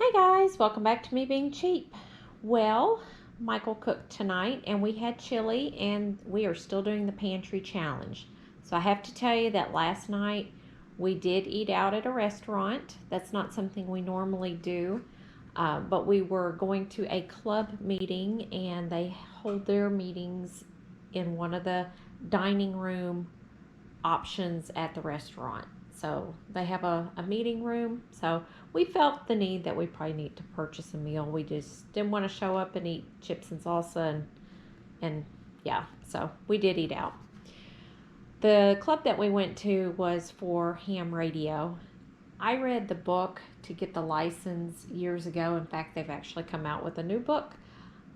Hey guys, welcome back to me being cheap. Well, Michael cooked tonight and we had chili and we are still doing the pantry challenge. So I have to tell you that last night we did eat out at a restaurant. That's not something we normally do, but we were going to a club meeting and they hold their meetings in one of the dining room options at the restaurant. So they have a meeting room. So we felt the need that we probably need to purchase a meal. We just didn't want to show up and eat chips and salsa and yeah, so we did eat out. The club that we went to was for ham radio. I read the book to get the license years ago. In fact, they've actually come out with a new book,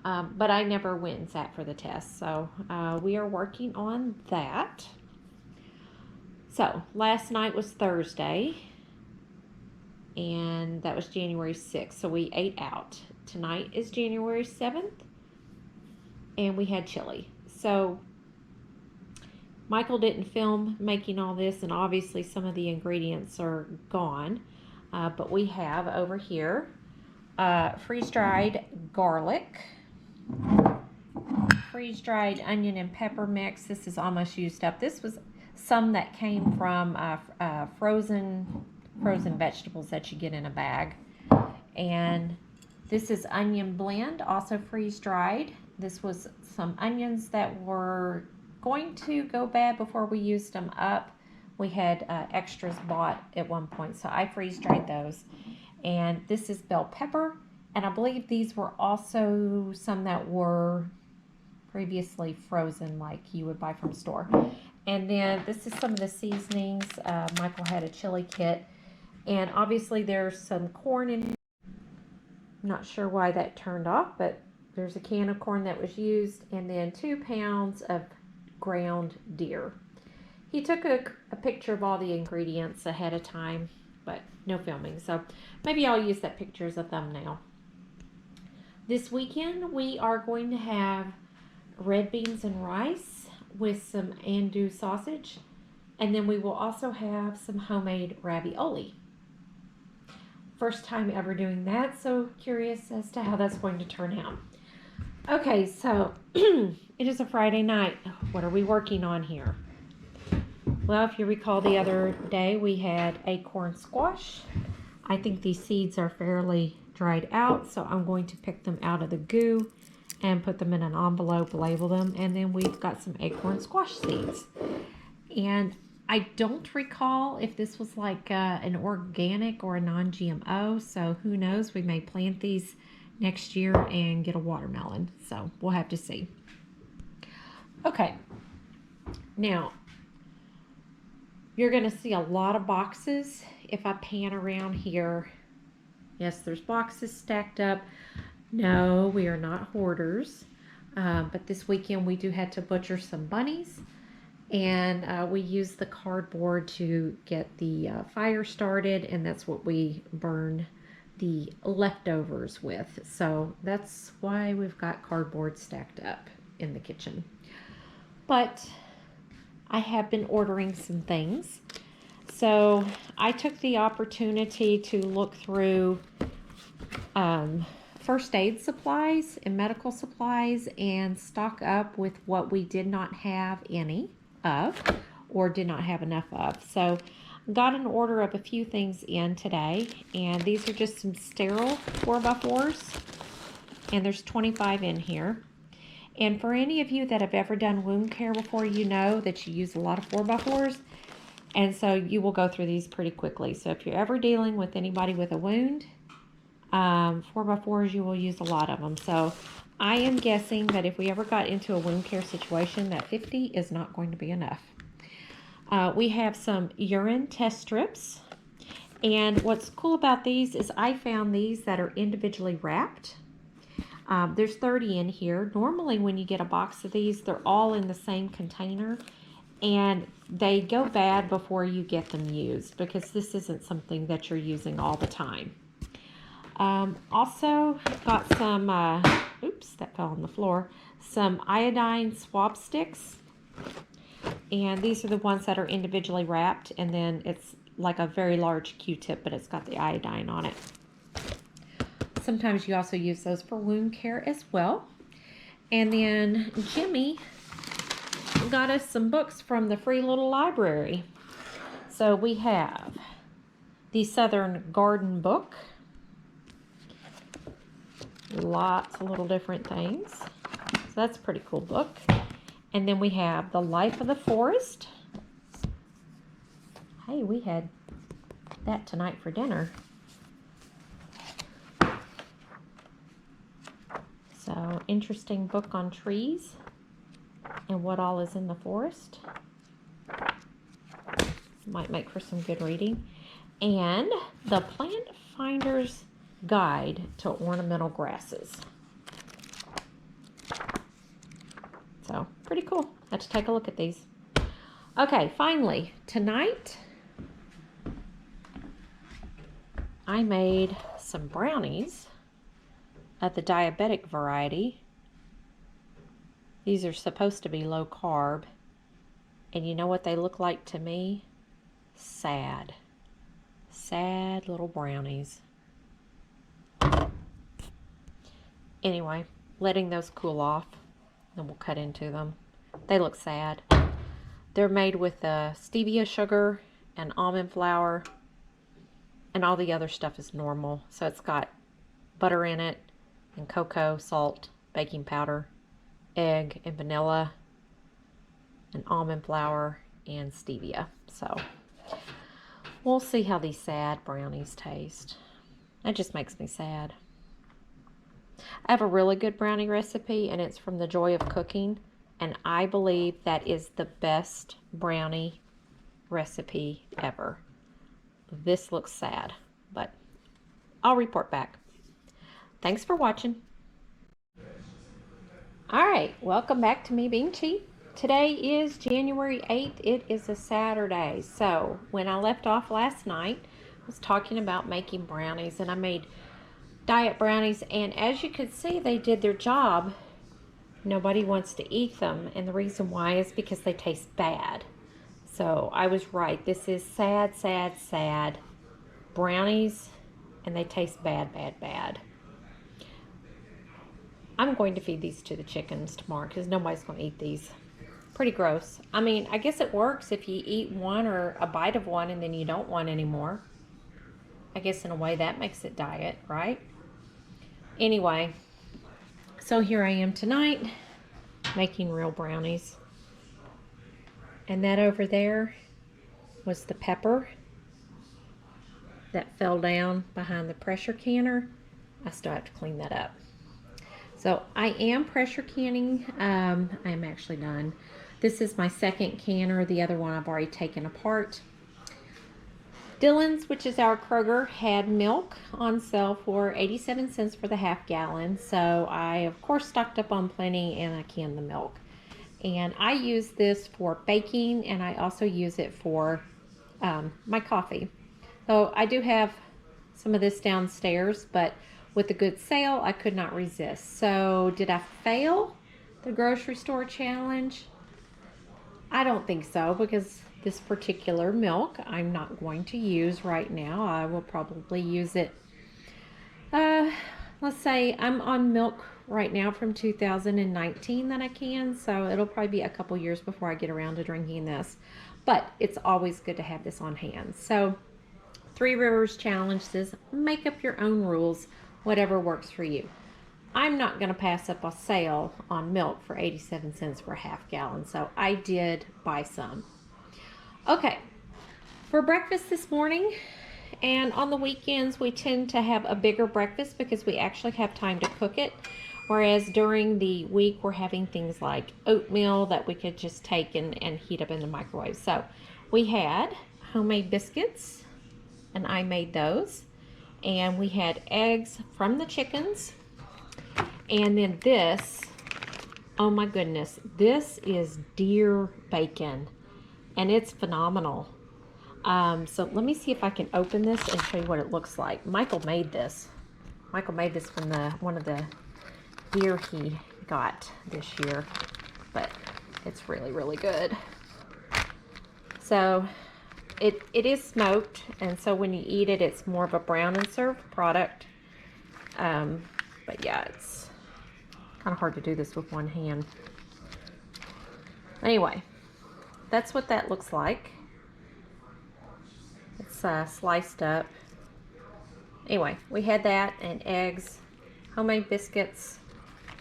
but I never went and sat for the test. So we are working on that. So last night was Thursday, and that was January 6th. So we ate out. Tonight is January 7th, and we had chili. So Michael didn't film making all this, and obviously some of the ingredients are gone. But we have over here freeze-dried garlic, freeze-dried onion and pepper mix. This is almost used up. This was some that came from frozen vegetables that you get in a bag. And this is onion blend, also freeze-dried. This was some onions that were going to go bad before we used them up. We had extras bought at one point, so I freeze-dried those. And this is bell pepper, and I believe these were also some that were previously frozen like you would buy from a store. And then this is some of the seasonings. Michael had a chili kit. And obviously there's some corn in here. I'm not sure why that turned off, but there's a can of corn that was used. And then 2 pounds of ground deer. He took a picture of all the ingredients ahead of time, but no filming. So maybe I'll use that picture as a thumbnail. This weekend we are going to have red beans and rice with some andouille sausage, and then we will also have some homemade ravioli. First time ever doing that, so curious as to how that's going to turn out. Okay, so it is a Friday night. What are we working on here? Well, if you recall the other day, we had acorn squash. I think these seeds are fairly dried out, so I'm going to pick them out of the goo and put them in an envelope, label them, and then we've got some acorn squash seeds. And I don't recall if this was like an organic or a non-GMO, so who knows, we may plant these next year and get a watermelon, so we'll have to see. Okay, now you're going to see a lot of boxes if I pan around here. Yes, there's boxes stacked up. No, we are not hoarders, but this weekend we do have to butcher some bunnies, and we use the cardboard to get the fire started, and that's what we burn the leftovers with. So that's why we've got cardboard stacked up in the kitchen. But I have been ordering some things. So I took the opportunity to look through first aid supplies and medical supplies and stock up with what we did not have any of or did not have enough of. So got an order of a few things in today, and these are just some sterile 4x4s, and there's 25 in here. And for any of you that have ever done wound care before, you know that you use a lot of 4x4s, and so you will go through these pretty quickly. So if you're ever dealing with anybody with a wound, 4x4s, you will use a lot of them. So I am guessing that if we ever got into a wound care situation, that 50 is not going to be enough. We have some urine test strips, and what's cool about these is I found these that are individually wrapped. There's 30 in here. Normally when you get a box of these, they're all in the same container, and they go bad before you get them used because this isn't something that you're using all the time. Also got some, oops, that fell on the floor, some iodine swab sticks. And these are the ones that are individually wrapped, and then it's like a very large Q-tip, but it's got the iodine on it. sometimes you also use those for wound care as well. And then Jimmy got us some books from the free little library. So we have the Southern Garden book. Lots of little different things. So that's a pretty cool book. And then we have The Life of the Forest. Hey, we had that tonight for dinner. So, interesting book on trees and what all is in the forest. Might make for some good reading. And the Plant Finder's Guide to Ornamental Grasses. So, pretty cool. Let's take a look at these. Okay, finally, tonight I made some brownies of the diabetic variety. These are supposed to be low carb. And you know what they look like to me? Sad. Sad little brownies. Anyway, letting those cool off. Then we'll cut into them. They look sad. They're made with stevia sugar and almond flour. And all the other stuff is normal. So it's got butter in it, and cocoa, salt, baking powder, egg, and vanilla, and almond flour, and stevia. So we'll see how these sad brownies taste. That just makes me sad. I have a really good brownie recipe, and it's from The Joy of Cooking, and I believe that is the best brownie recipe ever. This looks sad, but I'll report back. Thanks for watching. Alright, welcome back to Me Being Cheap. Today is January 8th. It is a Saturday. So, when I left off last night, I was talking about making brownies, and I made diet brownies, and as you can see, they did their job. Nobody wants to eat them, and the reason why is because they taste bad. So, I was right. This is sad, sad, sad brownies, and they taste bad, bad, bad. I'm going to feed these to the chickens tomorrow because nobody's going to eat these. Pretty gross. I mean, I guess it works if you eat one or a bite of one and then you don't want any more. I guess in a way that makes it diet, right? Anyway, so here I am tonight making real brownies. And that over there was the pepper that fell down behind the pressure canner. I still have to clean that up. So I am pressure canning. I'm actually done. This is my second canner. The other one I've already taken apart. Dillon's, which is our Kroger, had milk on sale for 87 cents for the half gallon. So I, of course, stocked up on plenty and I canned the milk. And I use this for baking, and I also use it for my coffee. So I do have some of this downstairs, but with a good sale, I could not resist. So did I fail the grocery store challenge? I don't think so, because this particular milk I'm not going to use right now. I will probably use it. Let's say I'm on milk right now from 2019 that I can, so it'll probably be a couple years before I get around to drinking this. But it's always good to have this on hand. So Three Rivers Challenge says make up your own rules, whatever works for you. I'm not going to pass up a sale on milk for 87 cents for a half gallon, so I did buy some. Okay, for breakfast this morning, and on the weekends we tend to have a bigger breakfast because we actually have time to cook it, whereas during the week we're having things like oatmeal that we could just take and heat up in the microwave. So we had homemade biscuits, and I made those, and we had eggs from the chickens. And then this, oh my goodness, this is deer bacon, and it's phenomenal. So let me see if I can open this and show you what it looks like. Michael made this. Michael made this from one of the deer he got this year, but it's really, really good. So it is smoked, and so when you eat it, it's more of a brown and served product. But yeah, it's kind of hard to do this with one hand. Anyway, that's what that looks like. It's sliced up. Anyway, we had that and eggs, homemade biscuits,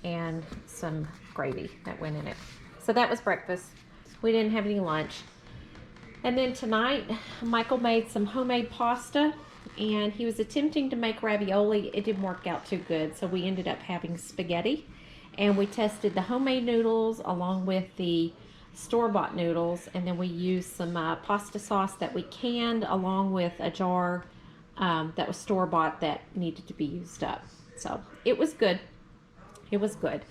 and some gravy that went in it. So that was breakfast. We didn't have any lunch. And then tonight, Michael made some homemade pasta, and he was attempting to make ravioli. It didn't work out too good, so we ended up having spaghetti. And we tested the homemade noodles along with the store-bought noodles, and then we used some pasta sauce that we canned along with a jar that was store-bought that needed to be used up. So it was good. It was good.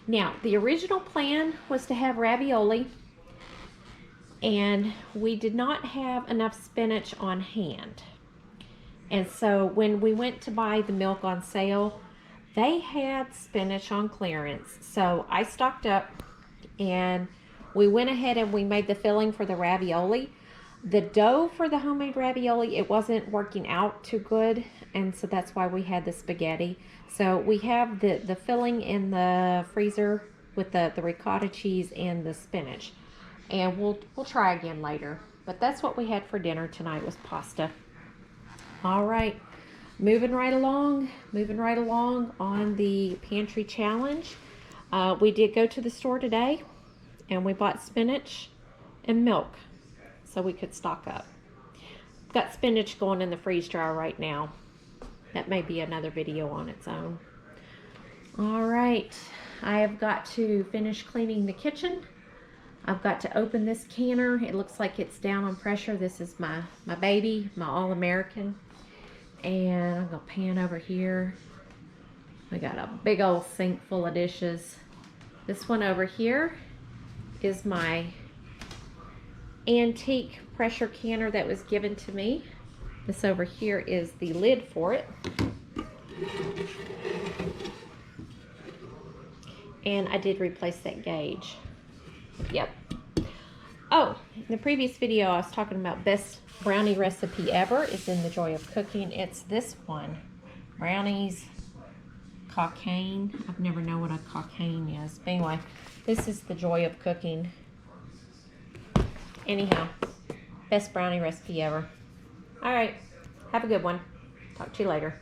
Now, the original plan was to have ravioli, and we did not have enough spinach on hand. And so when we went to buy the milk on sale, they had spinach on clearance. So I stocked up, and we went ahead and we made the filling for the ravioli. The dough for the homemade ravioli, it wasn't working out too good, and so that's why we had the spaghetti. So we have the filling in the freezer with the ricotta cheese and the spinach. And we'll try again later. But that's what we had for dinner tonight, was pasta. All right, moving right along on the pantry challenge. We did go to the store today, and we bought spinach and milk so we could stock up. Got spinach going in the freeze dryer right now. That may be another video on its own. All right, I have got to finish cleaning the kitchen. I've got to open this canner. It looks like it's down on pressure. This is my baby, my All-American. And I'm gonna pan over here. We got a big old sink full of dishes. This one over here is my antique pressure canner that was given to me. This over here is the lid for it. And I did replace that gauge. Yep. Oh, in the previous video I was talking about best brownie recipe ever. It's in the Joy of Cooking. It's this one, Brownies cocaine. I've never known what a cocaine is. But anyway, this is the Joy of Cooking. Anyhow, best brownie recipe ever. All right, have a good one. Talk to you later.